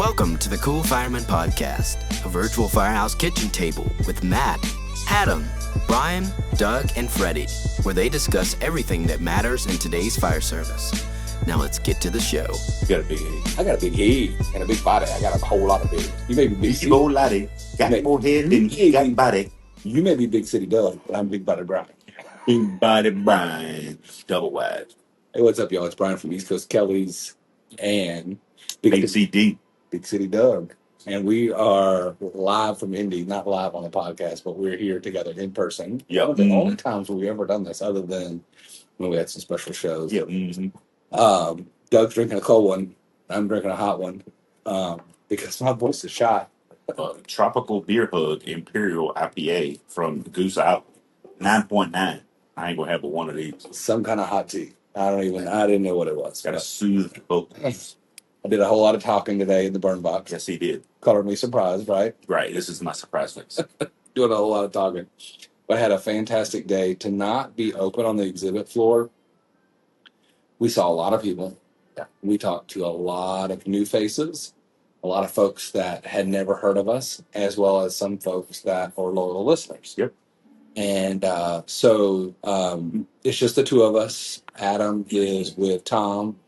Welcome to the Cool Fireman Podcast, a virtual firehouse kitchen table with Matt, Adam, Brian, Doug, and Freddie, where they discuss everything that matters in today's fire service. Now let's get to the show. You got a big head. I got a big head and a big body. I got a whole lot of big. You may be big city. Whole lotty. Got more head than you got body. You may be big city Doug, but I'm big body Brian. Big body Brian. Double wide. Hey, what's up, y'all? It's Brian from East Coast Kelly's and Big CD. Big City Doug. And we are live from Indy, not live on the podcast, but we're here together in person. Yep. One of the only times we've ever done this, other than when we had some special shows. Yep. Doug's drinking a cold one. I'm drinking a hot one because my voice is shot. Tropical Beer Hug Imperial IPA from Goose Out. 9.9. I ain't going to have but one of these. Some kind of hot tea. I didn't know what it was. Got to soothe both. I did a whole lot of talking today in the burn box. Yes, he did. Colored me surprised, right? Right. This is my surprise face. Doing a whole lot of talking. But I had a fantastic day. To not be open on the exhibit floor, we saw a lot of people. Yeah. We talked to a lot of new faces, a lot of folks that had never heard of us, as well as some folks that are loyal listeners. Yep. And so it's just the two of us. Adam is with Tom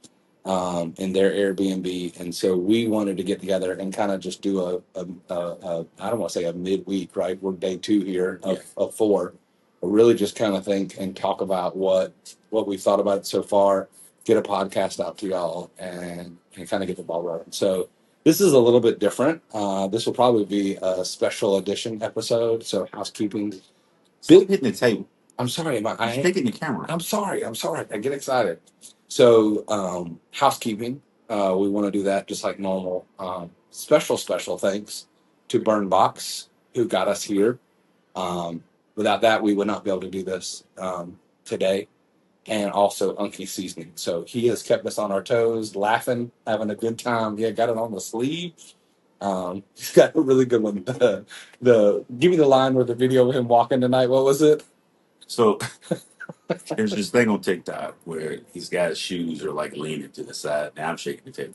in their Airbnb. And so we wanted to get together and kind of just do a I don't want to say a midweek, right? We're day 2 here of 4. But really just kind of think and talk about what we thought about it so far, get a podcast out to y'all and kind of get the ball rolling. So this is a little bit different. This will probably be a special edition episode. So housekeeping. Stop hitting the table. I'm sorry. I'm taking the camera. I'm sorry. I get excited. So housekeeping. We want to do that just like normal. Special thanks to Burn Box who got us here. Without that, we would not be able to do this today. And also Unki Seasonings. So he has kept us on our toes, laughing, having a good time. Yeah, got it on the sleeve. He's got a really good one. Give me the line with the video of him walking tonight. What was it? So there's this thing on TikTok where he's got his shoes are like leaning to the side. Now I'm shaking the table.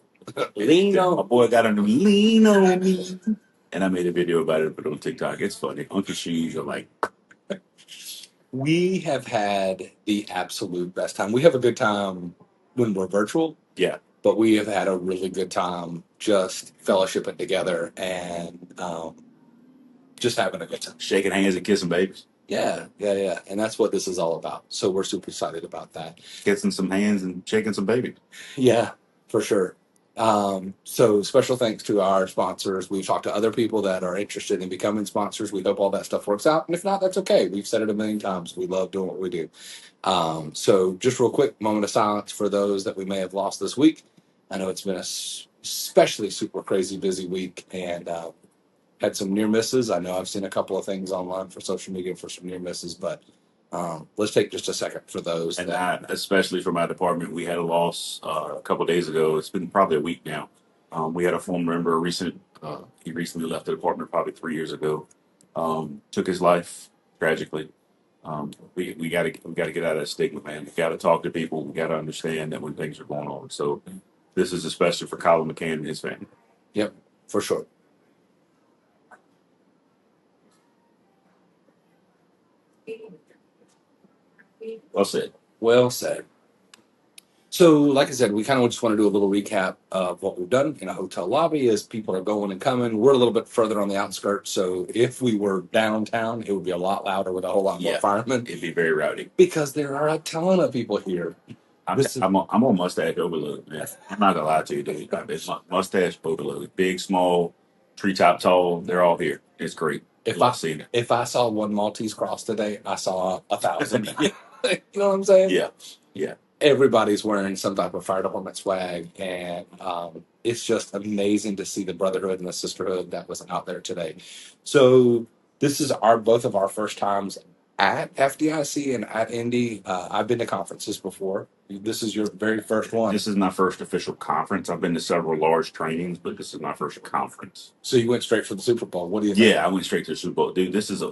Lean on. My boy got on lean on me. And I made a video about it, but on TikTok, it's funny. Uncle shoes are like. We have had the absolute best time. We have a good time when we're virtual. Yeah. But we have had a really good time just fellowshipping together and just having a good time. Shaking hands and kissing babies. Yeah. And that's what this is all about. So we're super excited about that. Kissing some hands and shaking some babies. Yeah, for sure. So special thanks to our sponsors. We've talked to other people that are interested in becoming sponsors. We hope all that stuff works out. And if not, that's okay. We've said it a million times. We love doing what we do. So just real quick, moment of silence for those that we may have lost this week. I know it's been a especially super crazy busy week and had some near misses. I know I've seen a couple of things online for social media for some near misses, but let's take just a second for those. And especially for my department, we had a loss a couple of days ago. It's been probably a week now. We had a former member, he recently left the department probably 3 years ago. Took his life tragically. We got to get out of that stigma, man. We got to talk to people. We got to understand that when things are going on. So this is especially for Colin McCann and his family. Yep, for sure. Well said. So, like I said, we kind of just want to do a little recap of what we've done in a hotel lobby as people are going and coming. We're a little bit further on the outskirts, so if we were downtown, it would be a lot louder with a whole lot more firemen. It'd be very rowdy. Because there are a ton of people here. I'm on mustache overload, man. I'm not going to lie to you, dude. It's mustache overload. Big, small, treetop tall, they're all here. It's great. If I saw one Maltese cross today, I saw 1,000. You know what I'm saying? Yeah. Everybody's wearing some type of fire department swag, and it's just amazing to see the brotherhood and the sisterhood that was out there today. So this is both of our first times at FDIC and at Indy. I've been to conferences before. This is your very first one. This is my first official conference. I've been to several large trainings, but this is my first conference. So you went straight for the Super Bowl. What do you think? Yeah, I went straight to the Super Bowl. Dude, this is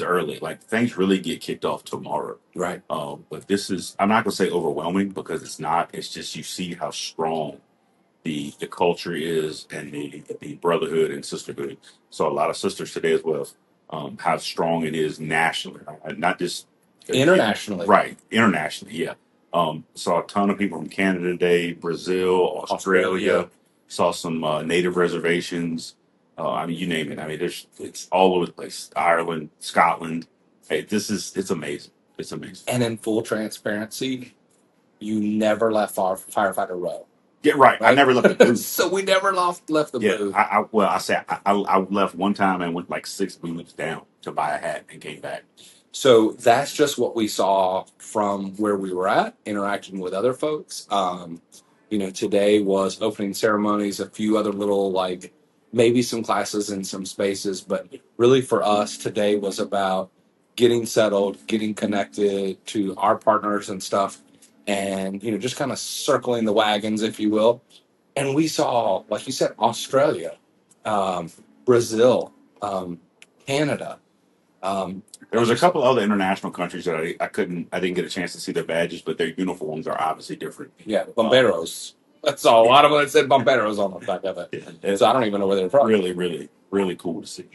early. Like, things really get kicked off tomorrow. Right. But this is, I'm not going to say overwhelming because it's not. It's just you see how strong the culture is, and the brotherhood and sisterhood. So a lot of sisters today as well. How strong it is nationally, not just Internationally. right? Internationally, yeah. Saw a ton of people from Canada today, Brazil, Australia. Saw some native reservations. I mean, you name it. I mean, it's all over the place. Ireland, Scotland. Hey, it's amazing. It's amazing. And in full transparency, you never left firefighter row. Yeah, right. I never left the booth. So we never left the booth. I left one time and went like 6 booths down to buy a hat and came back. So that's just what we saw from where we were at, interacting with other folks. Today was opening ceremonies, a few other little, like, maybe some classes in some spaces, but really for us today was about getting settled, getting connected to our partners and stuff, and just kind of circling the wagons, if you will. And we saw, like you said, Australia, Brazil, Canada. There was a couple other international countries that I didn't get a chance to see their badges, but their uniforms are obviously different. Yeah, bomberos. That's all. A lot of it said bomberos on the back of it. Yeah, So I don't even know where they're from. Really, really, really cool to see.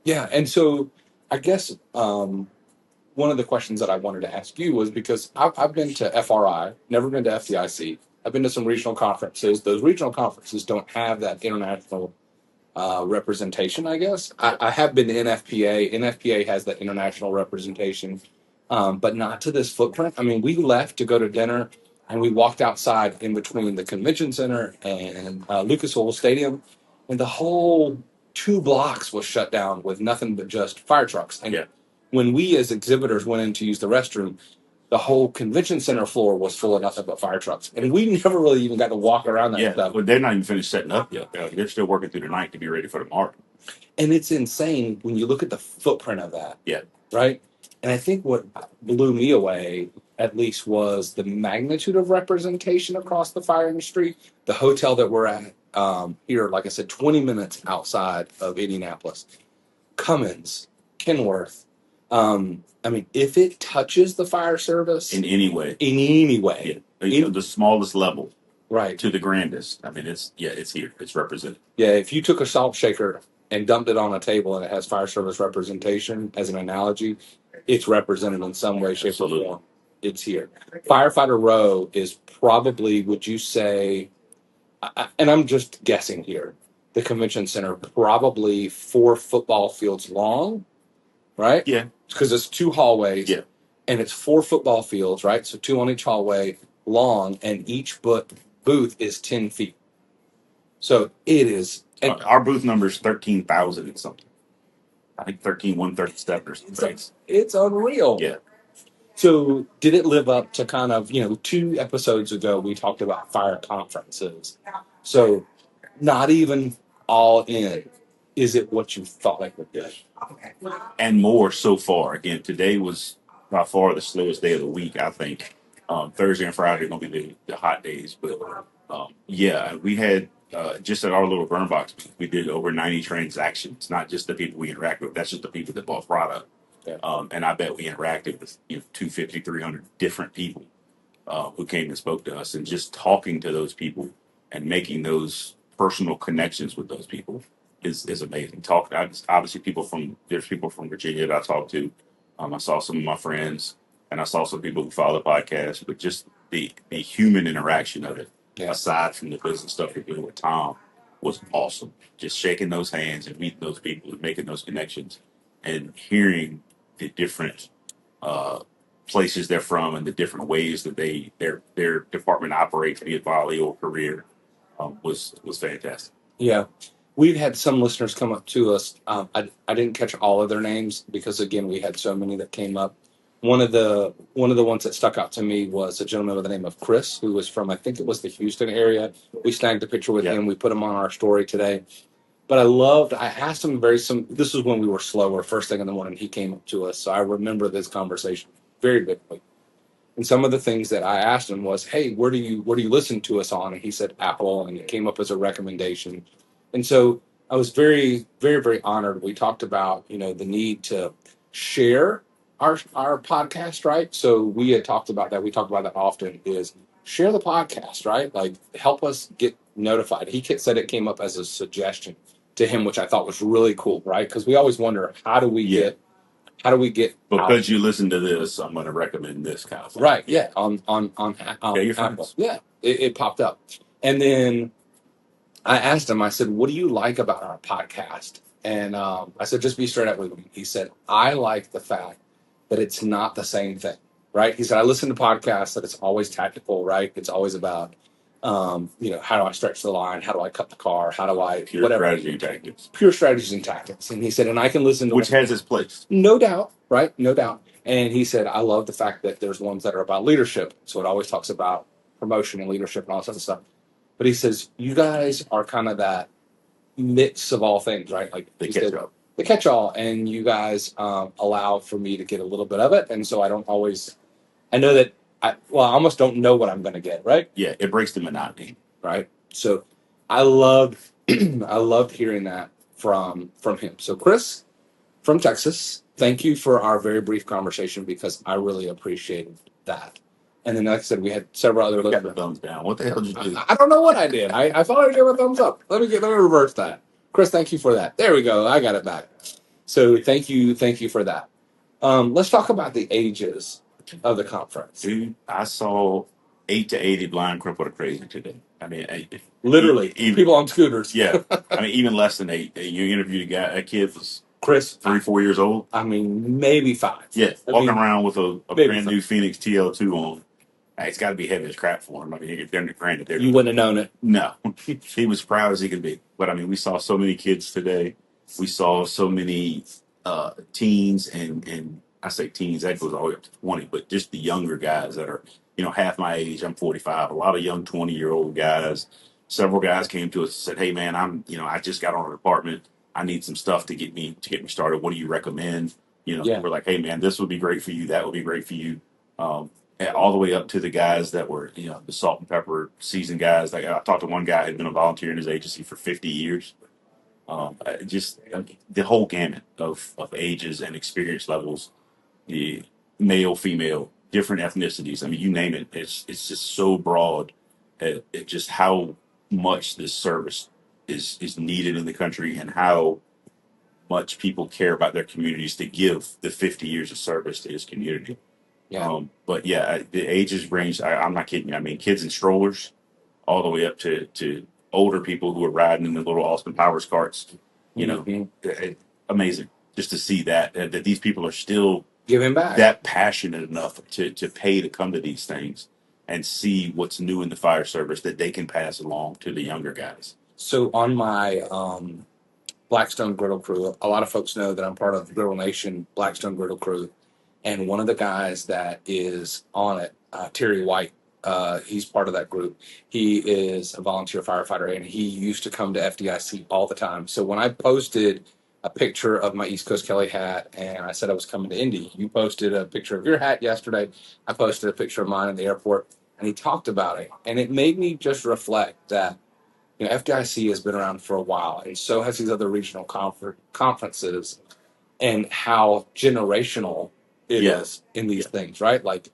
Yeah, and so I guess one of the questions that I wanted to ask you was, because I've been to FRI, never been to FDIC. I've been to some regional conferences. Those regional conferences don't have that international representation, I guess. I have been to NFPA. NFPA has that international representation, but not to this footprint. I mean, we left to go to dinner, and we walked outside in between the convention center and Lucas Oil Stadium, and the whole 2 blocks was shut down with nothing but just fire trucks. And when we as exhibitors went in to use the restroom, the whole convention center floor was full of nothing but fire trucks. And we never really even got to walk around that stuff. Well, they're not even finished setting up yet. They're still working through the night to be ready for tomorrow. And it's insane when you look at the footprint of that. Yeah. Right? And I think what blew me away, at least, was the magnitude of representation across the fire industry. The hotel that we're at here, like I said, 20 minutes outside of Indianapolis. Cummins, Kenworth. I mean, if it touches the fire service in any way, the smallest level, right, to the grandest. I mean, it's here. It's represented. Yeah, if you took a salt shaker and dumped it on a table and it has fire service representation as an analogy, it's represented in some way, shape, or form. It's here. Firefighter row is probably, would you say, and I'm just guessing here, the convention center probably 4 football fields long, right? Yeah. Because it's 2 hallways. Yeah. And it's 4 football fields, right? So 2 on each hallway, long, and each booth is 10 feet. So it is. And our booth number is 13,000 and something. I think 13,137 or something. It's unreal. Yeah. So did it live up to kind of, 2 episodes ago, we talked about fire conferences. So not even all in. Is it what you thought it would be? And more so far. Again, today was by far the slowest day of the week, I think. Thursday and Friday are going to be the hot days. But we had just at our little burn box, we did over 90 transactions. Not just the people we interact with. That's just the people that bought product. Yeah. And I bet we interacted with 250, 300 different people who came and spoke to us. And just talking to those people and making those personal connections with those people is amazing. Obviously there's people from Virginia that I talked to. I saw some of my friends, and I saw some people who follow the podcast, but just the human interaction of it, aside from the business stuff you're doing with Tom, was awesome. Just shaking those hands and meeting those people and making those connections and hearing the different places they're from and the different ways that their department operates, be it volley or career, was fantastic. Yeah. We've had some listeners come up to us. I didn't catch all of their names because, again, we had so many that came up. One of the ones that stuck out to me was a gentleman by the name of Chris, who was from, I think it was the Houston area. We snagged a picture with him. We put him on our story today. But I asked him this was when we were slower, first thing in the morning, he came up to us. So I remember this conversation very vividly. And some of the things that I asked him was, hey, what do you listen to us on? And he said Apple, and it came up as a recommendation. And so I was very, very, very honored. We talked about, the need to share our podcast, right? So we had talked about that. We talk about that often, is share the podcast, right? Like, help us get notified. Said it came up as a suggestion to him, which I thought was really cool, right? Because we always wonder how do we get because out? you listen to this, I'm going to recommend this kind of thing. Right? Yeah, Your Apple. friends. Yeah, it popped up, and then I asked him. I said, "What do you like about our podcast?" And I said, "Just be straight up with me." He said, "I like the fact that it's not the same thing." Right? He said, "I listen to podcasts that it's always tactical. Right? It's always about, how do I stretch the line? How do I cut the car? How do I Pure whatever strategy and tactics, pure strategies and tactics?" And he said, "And I can listen to which has its place. no doubt, right? No doubt." And he said, "I love the fact that there's ones that are about leadership. So it always talks about promotion and leadership and all this other stuff." But he says, "You guys are kind of that mix of all things, right? Like They he catch said, up. the catch all, and you guys allow for me to get a little bit of it. And so I don't always, I know that I almost don't know what I'm going to get, right? Yeah, it breaks the monotony. Right. So I loved, I loved hearing that from him. So Chris from Texas, thank you for our very brief conversation because I really appreciated that. And then, like I said, we had several other You got the listeners. thumbs down. What the hell did you do? I don't know what I did. I thought I gave a thumbs up. Let me reverse that. Chris, thank you for that. There we go. I got it back. So thank you for that. Let's talk about the ages of the conference. Dude, I saw 8 to 80 blind, crippled, or crazy today. I mean, Literally, people on scooters. Yeah, I mean, even less than 8. You interviewed a kid was Chris, 3-4 years old. I mean, maybe 5. Yeah, walking around with a brand new 5. Phoenix TL2 on. It's got to be heavy as crap for him. I mean, granted, You wouldn't have known it. No, he was proud as he could be. But I mean, we saw so many kids today. We saw so many teens, and I say teens, that goes all the way up to 20, but just the younger guys that are, half my age. I'm 45. A lot of young 20-year-old guys. Several guys came to us and said, "Hey, man, I just got on an apartment. I need some stuff to get me started. What do you recommend?" We're like, "Hey, man, this would be great for you. That would be great for you." And all the way up to the guys that were, the salt and pepper seasoned guys. Like I talked to one guy who had been a volunteer in his agency for 50 years. Just the whole gamut of ages and experience levels, the male, female, different ethnicities. I mean, you name it. It's just so broad at just how much this service is needed in the country and how much people care about their communities to give the 50 years of service to his community. Yeah. But yeah, the ages range. I'm not kidding you. I mean, kids in strollers, all the way up to older people who are riding in the little Austin Powers carts. Amazing just to see that these people are still giving back, that passionate enough to pay to come to these things and see what's new in the fire service that they can pass along to the younger guys. So on my Blackstone Griddle crew, a lot of folks know that I'm part of Griddle Nation Blackstone Griddle crew. And one of the guys that is on it, Terry White, he's part of that group. He is a volunteer firefighter, and he used to come to FDIC all the time. So when I posted a picture of my East Coast Kelly hat, and I said I was coming to Indy, you posted a picture of your hat yesterday. I posted a picture of mine in the airport, and he talked about it. And it made me just reflect that, FDIC has been around for a while, and so has these other regional conferences, and how generational it is in these things, right? Like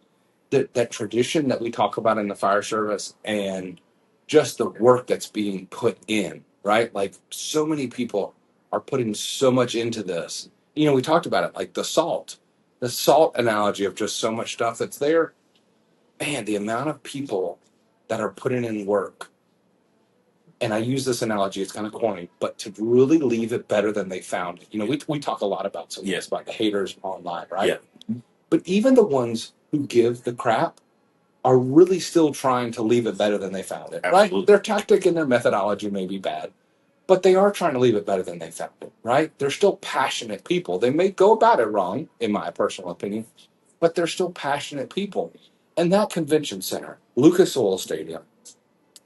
that tradition that we talk about in the fire service and just the work that's being put in, right? Like so many people are putting so much into this. We talked about it, like the salt analogy of just so much stuff that's there. Man, the amount of people that are putting in work. And I use this analogy, it's kind of corny, but to really leave it better than they found it. We talk a lot about about the haters online, right? Yeah. But even the ones who give the crap are really still trying to leave it better than they found it, Absolutely. right? Their tactic and their methodology may be bad, but they are trying to leave it better than they found it, right? They're still passionate people. They may go about it wrong, in my personal opinion, but they're still passionate people. And that convention center, Lucas Oil Stadium,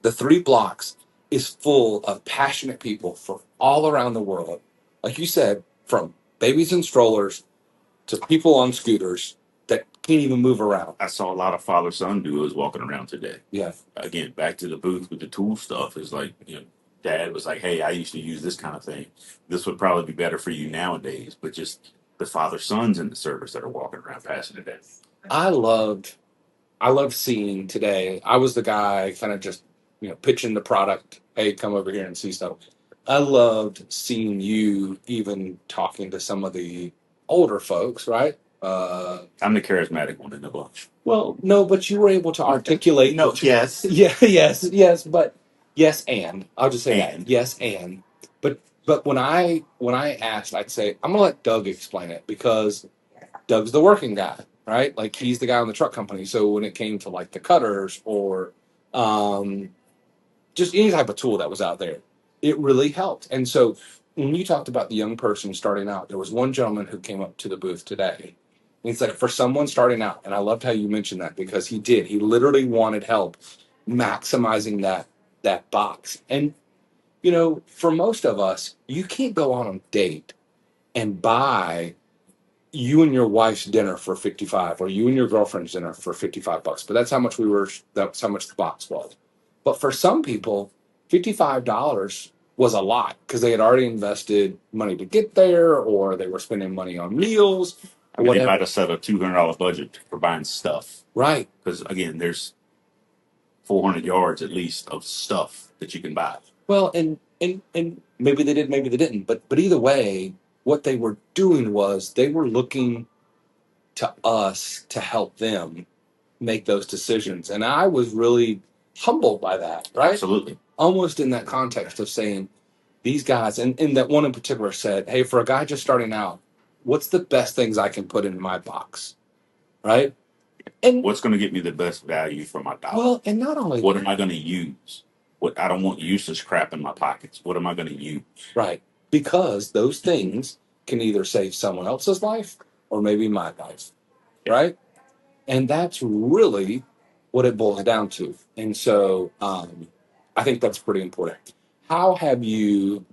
the 3 blocks is full of passionate people from all around the world. Like you said, from babies in strollers to people on scooters that can't even move around. I saw a lot of father-son duos walking around today. Yeah. Again, back to the booth with the tool stuff. It's like, Dad was like, "Hey, I used to use this kind of thing. This would probably be better for you nowadays." But just the father-sons in the service that are walking around passing it down. I loved seeing today. I was the guy kind of just pitching the product. Hey, come over here and see stuff. I loved seeing you even talking to some of the older folks, right? I'm the charismatic one in the bunch. Well, no, but you were able to articulate. No, yes. Yeah, yes, but yes, and I'll just say that. And Yes, and but when I asked, I'd say I'm gonna let Doug explain it because Doug's the working guy, right? Like he's the guy on the truck company. So when it came to like the cutters or um, just any type of tool that was out there, it really helped. And so when you talked about the young person starting out, there was one gentleman who came up to the booth today. And he's like, for someone starting out, and I loved how you mentioned that because he did. He literally wanted help maximizing that box. And for most of us, you can't go on a date and buy you and your wife's dinner for 55 or you and your girlfriend's dinner for $55, but that's how much that's how much the box was. But for some people, $55 was a lot because they had already invested money to get there or they were spending money on meals I or mean, they might whatever. have set a $200 budget for buying stuff. Right. Because again, there's 400 yards at least of stuff that you can buy. Well, and maybe they did, maybe they didn't, but either way, what they were doing was they were looking to us to help them make those decisions. And I was really humbled by that, right? Absolutely. Almost in that context of saying these guys, and that one in particular said, hey, for a guy just starting out, what's the best things I can put in my box? Right. And what's going to get me the best value for my dollar? well, and not only what that, am I going to use? What I don't want useless crap in my pockets. What am I going to use? Right. Because those things can either save someone else's life or maybe my life. Yeah. Right. And that's really what it boils down to. And so I think that's pretty important. How have you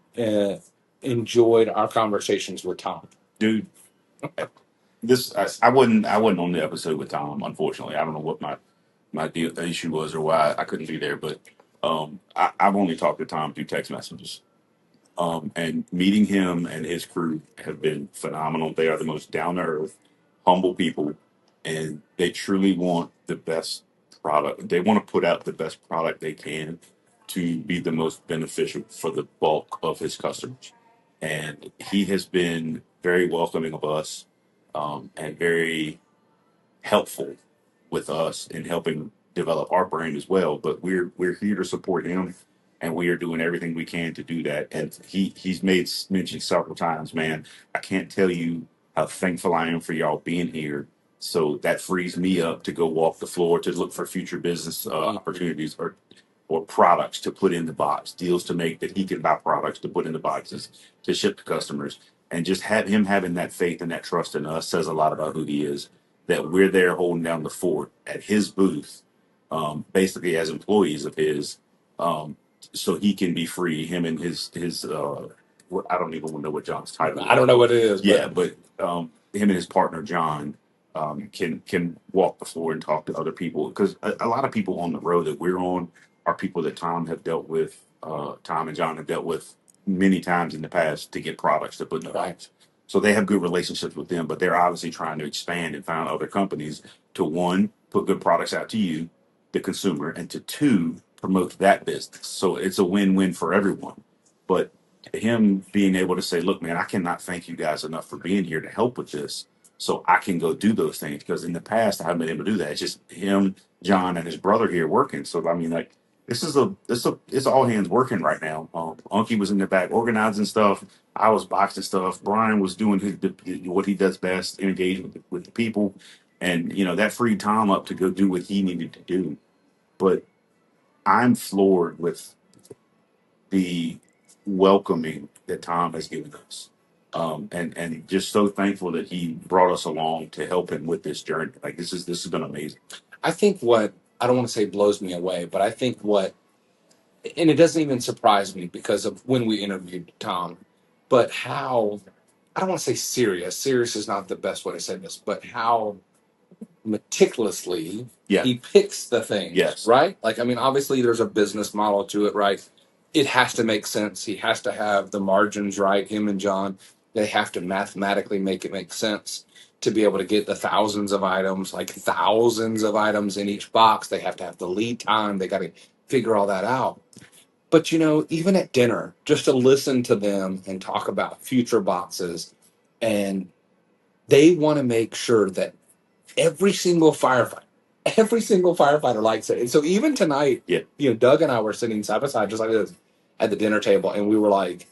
enjoyed our conversations with Tom? Dude, I wasn't on the episode with Tom, unfortunately. I don't know what the issue was or why I couldn't be there, but I've only talked to Tom through text messages. And meeting him and his crew have been phenomenal. They are the most down to earth, humble people, and they truly want the best product. They want to put out the best product they can to be the most beneficial for the bulk of his customers. And he has been very welcoming of us, and very helpful with us in helping develop our brand as well. But we're here to support him, and we are doing everything we can to do that. And he's made mention several times, man. I can't tell you how thankful I am for y'all being here. So that frees me up to go walk the floor to look for future business opportunities or products to put in the box, deals to make that he can buy products to put in the boxes to ship to customers. And just have him having that faith and that trust in us says a lot about who he is. That we're there holding down the fort at his booth, basically as employees of his, so he can be free. Him and his I don't even know what John's title is. I don't know what it is. Yeah, but him and his partner John can walk the floor and talk to other people because a lot of people on the road that we're on are people that Tom and John have dealt with many times in the past to get products to put in the box. So they have good relationships with them, but they're obviously trying to expand and find other companies to one, put good products out to you, the consumer, and to two, promote that business. So it's a win-win for everyone. But him being able to say, look, man, I cannot thank you guys enough for being here to help with this. So I can go do those things because in the past I haven't been able to do that. It's just him, John, and his brother here working. So I mean, like it's all hands working right now. Unki was in the back organizing stuff. I was boxing stuff. Brian was doing what he does best, engaging with the people, and that freed Tom up to go do what he needed to do. But I'm floored with the welcoming that Tom has given us. And just so thankful that he brought us along to help him with this journey. Like this has been amazing. I think what I don't want to say blows me away, but I think and it doesn't even surprise me because of when we interviewed Tom, but how I don't want to say serious. Serious is not the best way to say this, but how meticulously he picks the things. Yes. Right? Like, I mean, obviously there's a business model to it, right? It has to make sense. He has to have the margins right. Him and John, they have to mathematically make it make sense to be able to get the thousands of items in each box. They have to have the lead time. They got to figure all that out. But even at dinner, just to listen to them and talk about future boxes, and they want to make sure that every single firefighter, every single firefighter likes it. And so even tonight, Yeah. Doug and I were sitting side by side, just like this, at the dinner table, and we were like,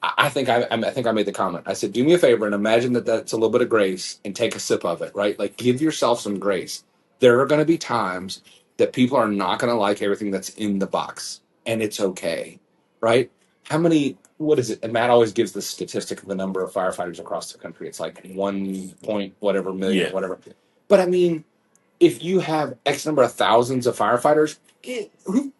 I think I made the comment. I said, do me a favor and imagine that that's a little bit of grace and take a sip of it, right? Like, give yourself some grace. There are going to be times that people are not going to like everything that's in the box, and it's okay, right? What is it? And Matt always gives the statistic of the number of firefighters across the country. It's like 1 point whatever million, Yeah. whatever. But I mean, if you have X number of thousands of firefighters, I don't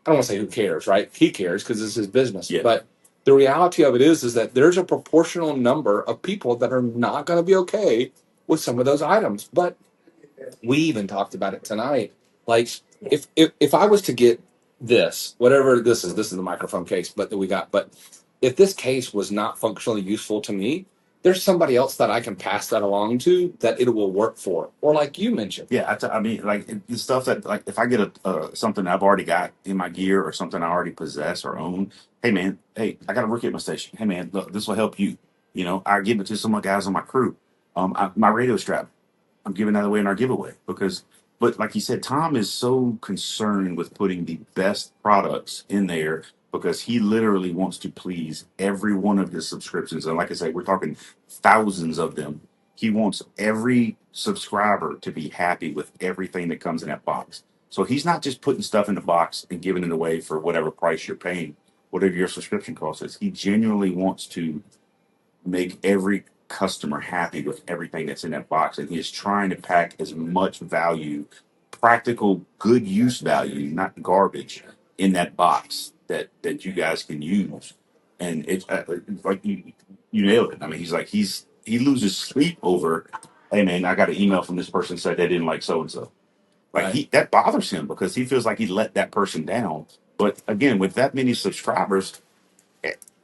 want to say who cares, right? He cares because it's his business. Yeah. But the reality of it is that there's a proportional number of people that are not going to be okay with some of those items. But we even talked about it tonight. Like, if I was to get this, whatever this is the microphone case, but that we got. But if this case was not functionally useful to me, there's somebody else that I can pass that along to that it will work for. Or like you mentioned, Yeah, I mean, like the stuff that, like, if I get something I've already got in my gear or something I already possess or own, hey man, hey, I got a rookie at my station. Hey man, look, this will help you. I give it to some of the guys on my crew. My radio strap, I'm giving that away in our giveaway but like you said, Tom is so concerned with putting the best products in there because he literally wants to please every one of his subscriptions. And like I said, we're talking thousands of them. He wants every subscriber to be happy with everything that comes in that box. So he's not just putting stuff in the box and giving it away for whatever price you're paying, whatever your subscription cost is. He genuinely wants to make every customer happy with everything that's in that box. And he is trying to pack as much value, practical, good use value, not garbage, in that box that you guys can use. And it's like you nailed it. I mean, he loses sleep over, hey man, I got an email from this person said they didn't like so and so. Like right? that bothers him because he feels like he let that person down. But again, with that many subscribers,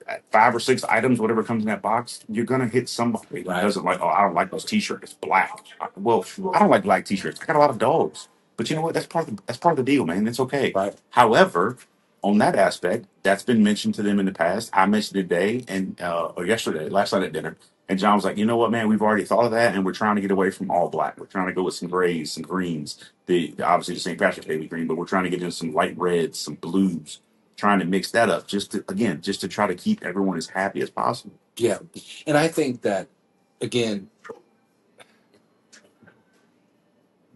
at 5 or 6 items, whatever comes in that box, you're gonna hit somebody who Right. doesn't like. Oh, I don't like this T-shirt. It's black. Well, I don't like black T-shirts. I got a lot of dogs, but you know what? That's part of the deal, man. It's okay. Right. However, on that aspect, that's been mentioned to them in the past. I mentioned it today and or yesterday, last night at dinner, and John was like, "You know what, man? We've already thought of that, and we're trying to get away from all black. We're trying to go with some grays, some greens. Obviously the St. Patrick's Day green, but we're trying to get into some light reds, some blues." Trying to mix that up just to try to keep everyone as happy as possible. Yeah. And I think that, again,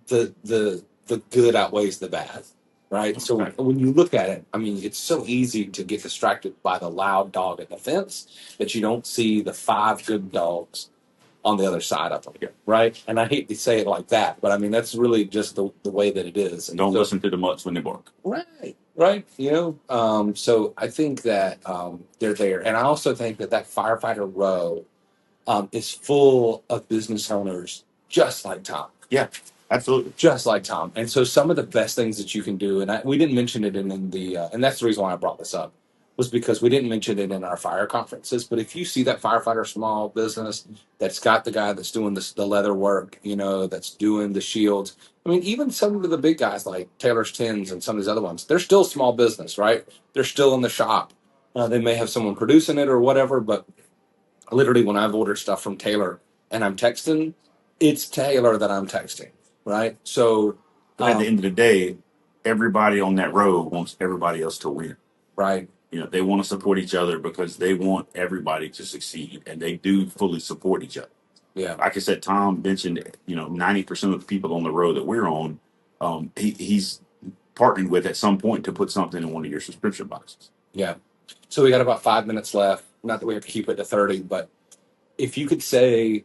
the good outweighs the bad, right? So Right. when you look at it, I mean, it's so easy to get distracted by the loud dog at the fence that you don't see the 5 good dogs on the other side of them, Yeah. right? And I hate to say it like that, but I mean that's really just the way that it is. And Don't so, listen to the mutts when they bark. right. So I think that they're there, and I also think that firefighter row is full of business owners just like Tom. Yeah, absolutely. Just like Tom. And so some of the best things that you can do, and we didn't mention it in the, and that's the reason why I brought this up, was because we didn't mention it in our fire conferences. But if you see that firefighter small business that's got the guy that's doing the leather work, that's doing the shields. I mean, even some of the big guys like Taylor's Tins and some of these other ones, they're still small business, right? They're still in the shop. They may have someone producing it or whatever, but literally when I've ordered stuff from Taylor and I'm texting, it's Taylor that I'm texting, right? So, But at the end of the day, everybody on that road wants everybody else to win. right, They want to support each other because they want everybody to succeed, and they do fully support each other. yeah, Like I said, Tom mentioned, 90% of the people on the road that we're on, he's partnered with at some point to put something in one of your subscription boxes. yeah. So we got about 5 minutes left. Not that we have to keep it to 30, but if you could say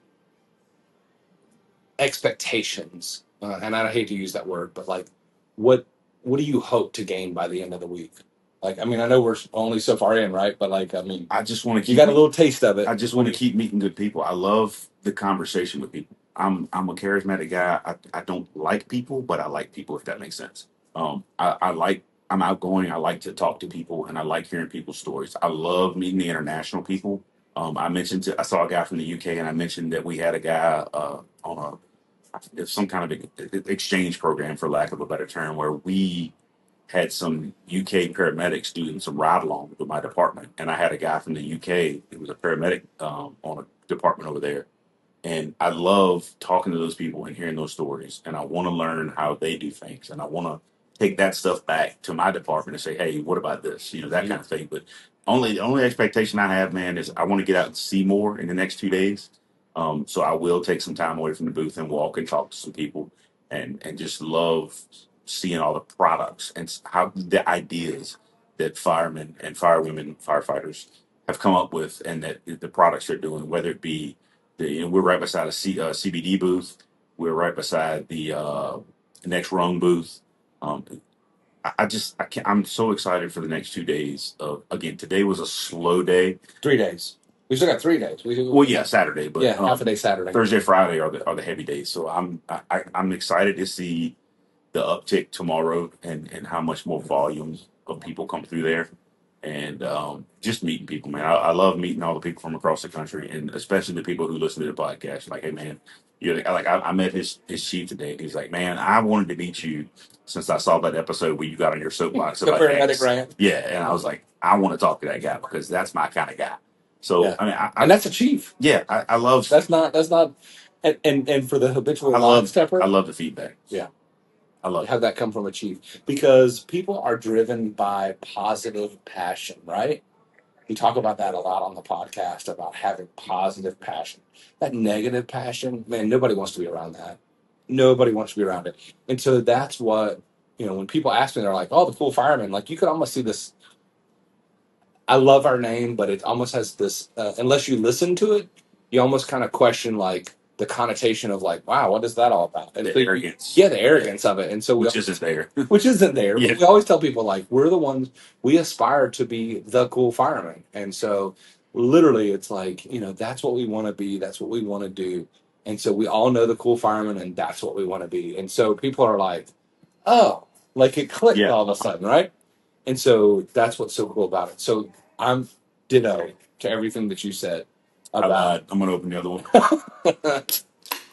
expectations, and I hate to use that word, but like, what what do you hope to gain by the end of the week? Like, I mean, I know we're only so far in, right? But like, I mean, I just want to you keep got a little taste of it. I just want to keep meeting good people. I love the conversation with people. I'm a charismatic guy. I don't like people, but I like people, if that makes sense. I'm outgoing. I like to talk to people, and I like hearing people's stories. I love meeting the international people. I saw a guy from the UK, and I mentioned that we had a guy on some kind of exchange program, for lack of a better term, where we had some UK paramedics doing some ride along with my department, and I had a guy from the UK who was a paramedic on a department over there. And I love talking to those people and hearing those stories. And I want to learn how they do things. And I want to take that stuff back to my department and say, hey, what about this? That kind of thing. But the only expectation I have, man, is I want to get out and see more in the next 2 days. So I will take some time away from the booth and walk and talk to some people and just love seeing all the products and how the ideas that firemen and firewomen, firefighters have come up with, and that the products they're doing, whether it be we're right beside a CBD booth. We're right beside the next rung booth. Um, I can't. I'm so excited for the next 2 days. Again, today was a slow day. 3 days. We still got 3 days. Well, yeah, Saturday, but yeah, half a day Saturday. Thursday, Friday are the heavy days. So I'm excited to see the uptick tomorrow and how much more volume of people come through there. And just meeting people, man. I love meeting all the people from across the country, and especially the people who listen to the podcast. Like, hey, man, I met his chief today. He's like, man, I wanted to meet you since I saw that episode where you got on your soapbox The about paramedic X. rant. Yeah, and I was like, I want to talk to that guy because that's my kind of guy. So Yeah. I mean, and that's a chief. Yeah, I love. That's not. And for the habitual line stepper, I love the feedback. Yeah. I love have that come from a chief, because people are driven by positive passion, right? We talk about that a lot on the podcast, about having positive passion. That negative passion, man, nobody wants to be around that. Nobody wants to be around it. And so that's what, when people ask me, they're like, oh, the cool fireman, like you could almost see this. I love our name, but it almost has this, unless you listen to it, you almost kind of question like the connotation of like, wow, what is that all about? And the so arrogance. Yeah, the arrogance of it. And so which isn't there. which isn't there. Yeah. But we always tell people like we're the ones, we aspire to be the cool fireman. And so literally it's like, that's what we want to be, that's what we want to do. And so we all know the cool fireman, and that's what we want to be. And so people are like, oh, like it clicked Yeah. all of a sudden, right? And so that's what's so cool about it. So I'm ditto to everything that you said about. I'm gonna open the other one.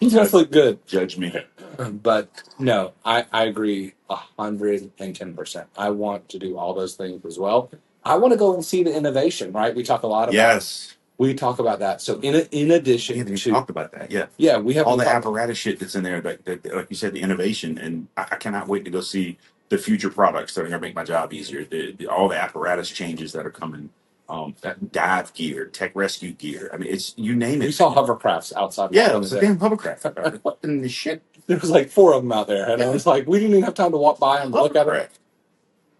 You just look good. Judge me. But no, I agree 110%. I want to do all those things as well. I want to go and see the innovation, right? We talk a lot about. Yes. We talk about that. So in addition Yeah, we to talked about that. Yeah. yeah, we have all the apparatus shit that's in there, that like you said, the innovation, and I cannot wait to go see the future products that are going to make my job easier. All the apparatus changes that are coming. That dive gear, tech rescue gear. I mean, it's you name it. We saw hovercrafts outside. Yeah, it was a damn hovercraft. What in the shit? There was like 4 of them out there, and I was like, we didn't even have time to walk by and look at it.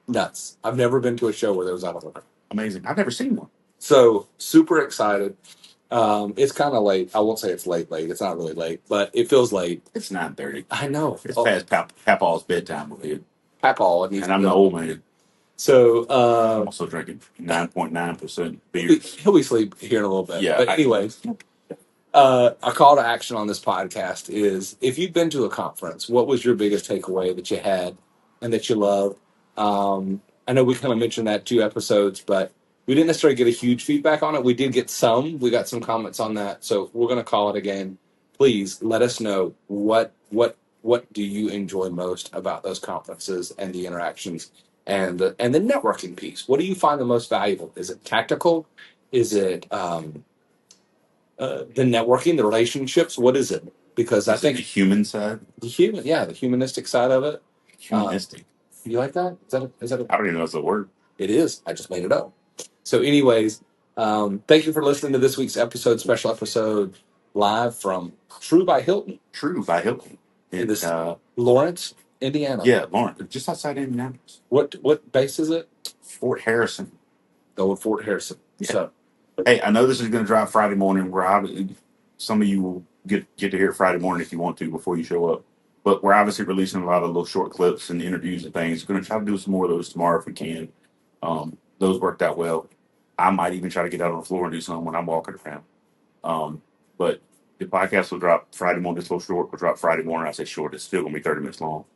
Nuts! I've never been to a show where there was a hovercraft. Amazing. I've never seen one. So super excited. It's kind of late. I won't say it's late. It's not really late, but it feels late. It's 9:30. I know. It's past Papaw's bedtime with you. Papaw, and I'm the old man. So I'm also drinking 9.9% beer. He'll be asleep here in a little bit. Yeah. But anyways, a call to action on this podcast is: if you've been to a conference, what was your biggest takeaway that you had and that you loved? I know we kind of mentioned that 2 episodes, but we didn't necessarily get a huge feedback on it. We did get some. We got some comments on that. So we're going to call it again. Please let us know what do you enjoy most about those conferences and the interactions and the networking piece. What do you find the most valuable? Is it tactical? Is it the networking, the relationships? What is it? Because I think the human side, the humanistic side of it. Humanistic. You like that? Is that? I don't even know if it's a word. It is. I just made it up. So, anyways, thank you for listening to this week's special episode, live from True by Hilton. True by Hilton. In this Lawrence, Indiana. Yeah, Lawrence, just outside Indianapolis. What base is it? Fort Harrison. Go with Fort Harrison. Yeah. So, hey, I know this is going to drop Friday morning. Some of you will get to hear Friday morning if you want to before you show up. But we're obviously releasing a lot of little short clips and interviews and things. We're going to try to do some more of those tomorrow if we can. Those worked out well. I might even try to get out on the floor and do something when I'm walking around. But the podcast will drop Friday morning. It's a little short. We'll drop Friday morning. I say short. It's still going to be 30 minutes long.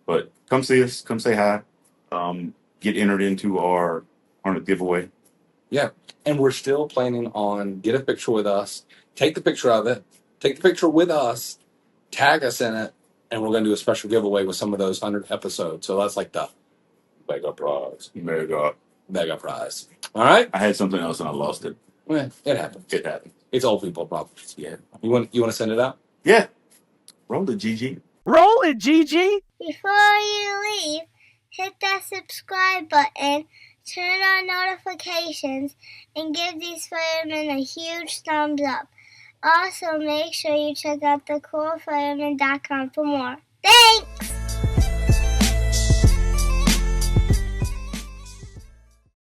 But come see us. Come say hi. Get entered into our giveaway. Yeah. And we're still planning on get a picture with us. Take the picture of it. Take the picture with us. Tag us in it. And we're going to do a special giveaway with some of those 100 episodes. So that's like the Mega prize. Mega. Prize. All right. I had something else and I lost it. Well, it happens. It happened. It's old people problems. Yeah. You want to send it out? Yeah. Roll it, GG. Roll it, GG. Before you leave, hit that subscribe button, turn on notifications, and give these firemen a huge thumbs up. Also, make sure you check out thecoolfireman.com for more. Thanks!